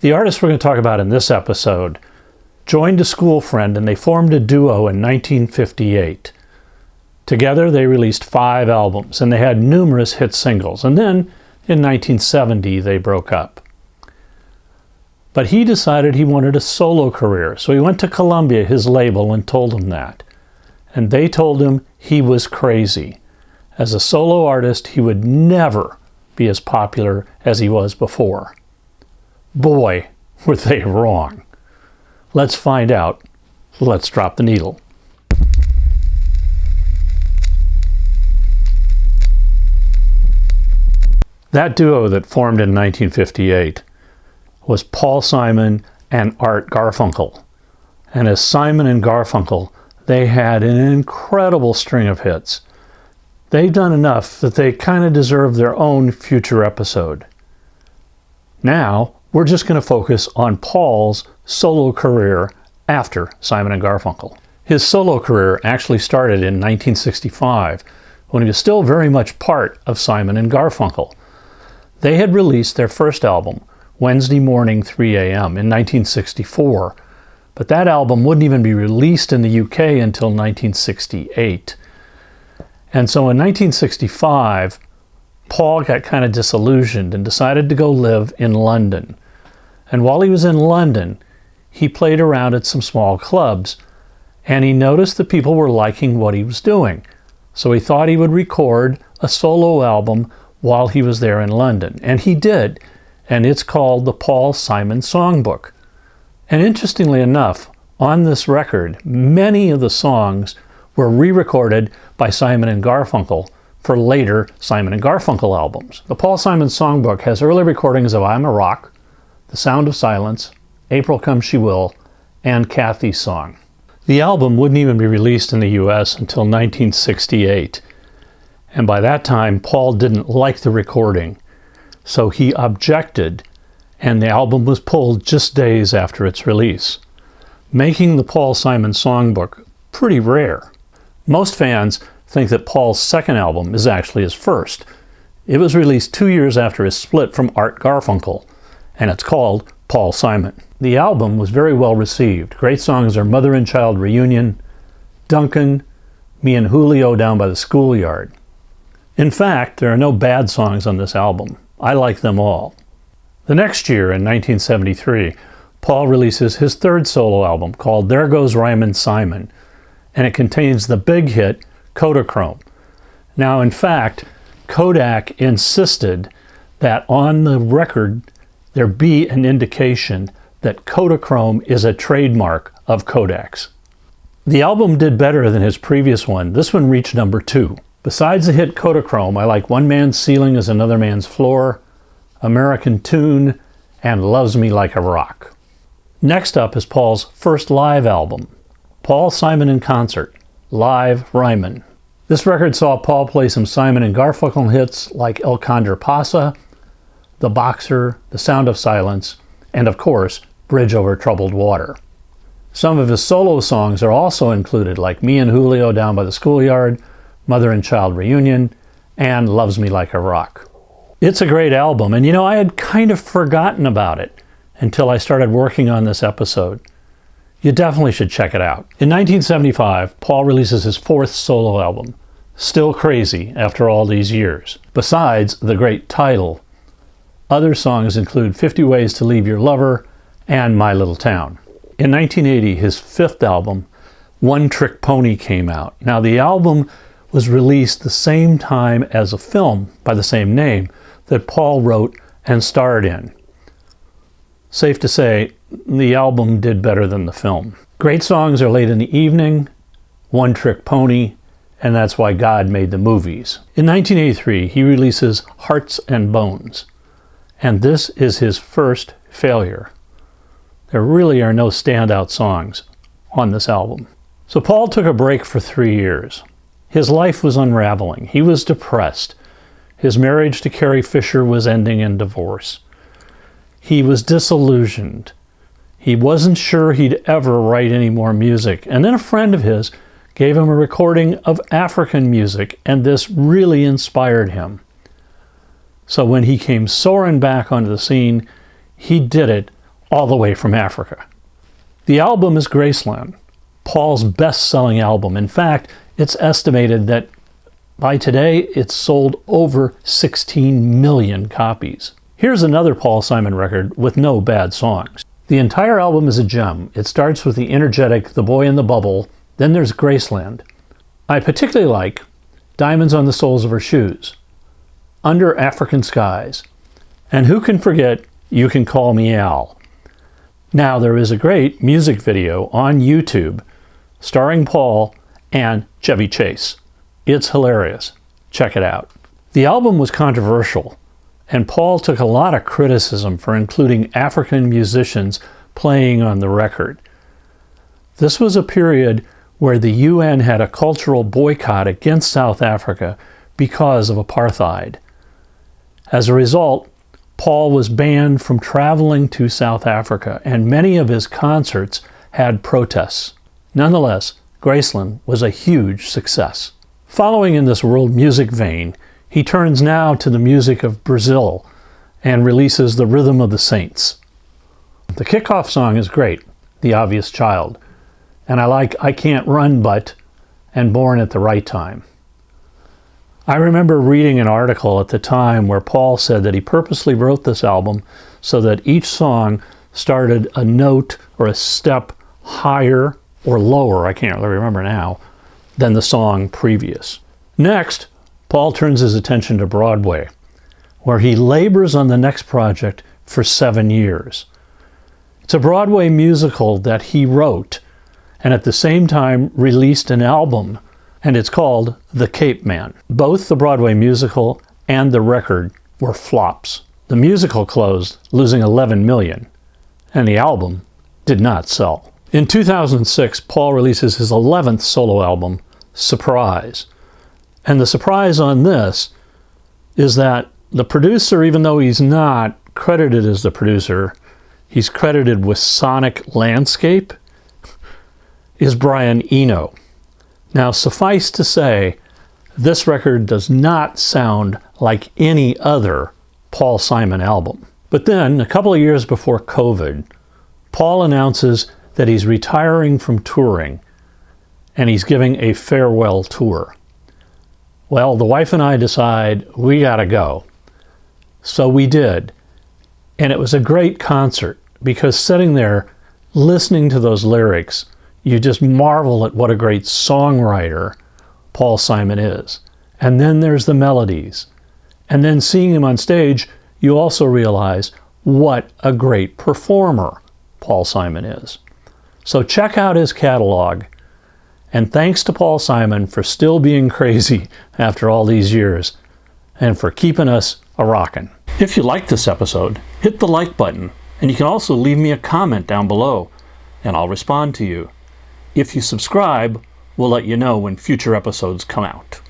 The artist we're going to talk about in this episode joined a school friend and they formed a duo in 1958. Together they released 5 albums and they had numerous hit singles, and then in 1970 they broke up. But he decided he wanted a solo career, so he went to Columbia, his label, and told them that. And they told him he was crazy. As a solo artist, he would never be as popular as he was before. Boy, were they wrong. Let's find out. Let's drop the needle. That duo that formed in 1958 was Paul Simon and Art Garfunkel. And as Simon and Garfunkel, they had an incredible string of hits. They've done enough that they kind of deserve their own future episode. Now, we're just going to focus on Paul's solo career after Simon and Garfunkel. His solo career actually started in 1965, when he was still very much part of Simon and Garfunkel. They had released their first album, Wednesday Morning 3 a.m. in 1964, but that album wouldn't even be released in the UK until 1968. And so in 1965, Paul got kind of disillusioned and decided to go live in London. And while he was in London, he played around at some small clubs, and he noticed that people were liking what he was doing. So he thought he would record a solo album while he was there in London. And he did. And it's called the Paul Simon Songbook. And interestingly enough, on this record, many of the songs were re-recorded by Simon and Garfunkel for later Simon and Garfunkel albums. The Paul Simon Songbook has early recordings of I'm a Rock, The Sound of Silence, April Come She Will, and Kathy's Song. The album wouldn't even be released in the US until 1968. And by that time, Paul didn't like the recording. So he objected, and the album was pulled just days after its release, making the Paul Simon Songbook pretty rare. Most fans think that Paul's second album is actually his first. It was released 2 years after his split from Art Garfunkel, and it's called Paul Simon. The album was very well received. Great songs are Mother and Child Reunion, Duncan, Me and Julio Down by the Schoolyard. In fact, there are no bad songs on this album. I like them all. The next year, in 1973, Paul releases his third solo album called There Goes Ryman Simon, and it contains the big hit Kodachrome. Now, in fact, Kodak insisted that on the record there be an indication that Kodachrome is a trademark of Kodak's. The album did better than his previous one. This one reached number 2. Besides the hit Kodachrome, I like One Man's Ceiling is Another Man's Floor, American Tune, and Loves Me Like a Rock. Next up is Paul's first live album, Paul Simon in Concert, Live Ryman. This record saw Paul play some Simon and Garfunkel hits like El Condor Pasa, The Boxer, The Sound of Silence, and of course, Bridge Over Troubled Water. Some of his solo songs are also included, like Me and Julio Down by the Schoolyard, Mother and Child Reunion, and Loves Me Like a Rock. It's a great album, and I had kind of forgotten about it until I started working on this episode. You definitely should check it out. In 1975, Paul releases his fourth solo album, Still Crazy After All These Years. Besides the great title, other songs include 50 Ways to Leave Your Lover and My Little Town. In 1980, his fifth album, One Trick Pony, came out. Now, the album was released the same time as a film by the same name that Paul wrote and starred in. Safe to say, the album did better than the film. Great songs are Late in the Evening, One Trick Pony, and That's Why God Made the Movies. In 1983, he releases Hearts and Bones, and this is his first failure. There really are no standout songs on this album. So Paul took a break for 3 years. His life was unraveling. He was depressed. His marriage to Carrie Fisher was ending in divorce. He was disillusioned. He wasn't sure he'd ever write any more music. And then a friend of his gave him a recording of African music, and this really inspired him. So when he came soaring back onto the scene, he did it all the way from Africa. The album is Graceland, Paul's best-selling album. In fact, it's estimated that by today, it's sold over 16 million copies. Here's another Paul Simon record with no bad songs. The entire album is a gem. It starts with the energetic The Boy in the Bubble, then there's Graceland. I particularly like Diamonds on the Soles of Her Shoes, Under African Skies, and who can forget You Can Call Me Al. Now, there is a great music video on YouTube starring Paul and Chevy Chase. It's hilarious. Check it out. The album was controversial, and Paul took a lot of criticism for including African musicians playing on the record. This was a period where the UN had a cultural boycott against South Africa because of apartheid. As a result, Paul was banned from traveling to South Africa, and many of his concerts had protests. Nonetheless, Graceland was a huge success. Following in this world music vein, he turns now to the music of Brazil and releases The Rhythm of the Saints. The kickoff song is great, The Obvious Child, and I like I Can't Run But and Born at the Right Time. I remember reading an article at the time where Paul said that he purposely wrote this album so that each song started a note or a step higher or lower, I can't really remember now, than the song previous. Next, Paul turns his attention to Broadway, where he labors on the next project for 7 years. It's a Broadway musical that he wrote and at the same time released an album, and it's called The Cape Man. Both the Broadway musical and the record were flops. The musical closed, losing 11 million, and the album did not sell. In 2006, Paul releases his 11th solo album, Surprise. And the surprise on this is that the producer, even though he's not credited as the producer, he's credited with sonic landscape, is Brian Eno. Now, suffice to say, this record does not sound like any other Paul Simon album. But then, a couple of years before COVID, Paul announces that he's retiring from touring and he's giving a farewell tour. Well, the wife and I decide we gotta go. So we did. And it was a great concert because sitting there listening to those lyrics, you just marvel at what a great songwriter Paul Simon is. And then there's the melodies. And then seeing him on stage, you also realize what a great performer Paul Simon is. So check out his catalog. And thanks to Paul Simon for still being crazy after all these years and for keeping us a-rockin'. If you liked this episode, hit the like button, and you can also leave me a comment down below and I'll respond to you. If you subscribe, we'll let you know when future episodes come out.